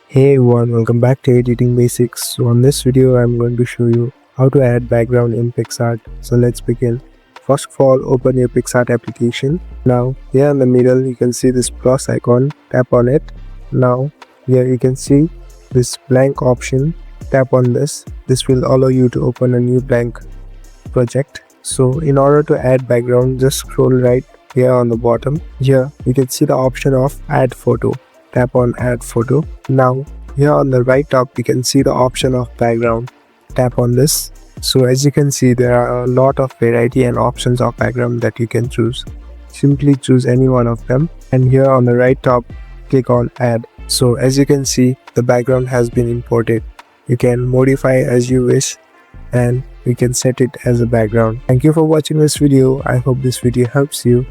Hey everyone, welcome back to Editing Basics. So on this video, I'm going to show you how to add background in Picsart. So let's begin. First of all, open your Picsart application. Now, here in the middle, you can see this plus icon. Tap on it. Now, here you can see this blank option. Tap on this. This will allow you to open a new blank project. So in order to add background, just scroll right here on the bottom. Here, you can see the option of add photo. Tap on add photo. Now here on the right top you can see the option of background. Tap on this. So as you can see, there are a lot of variety and options of background that you can choose. Simply choose any one of them, and here on the right top click on add. So as you can see, the background has been imported. You can modify as you wish and you can set it as a background. Thank you for watching this video. I hope this video helps you.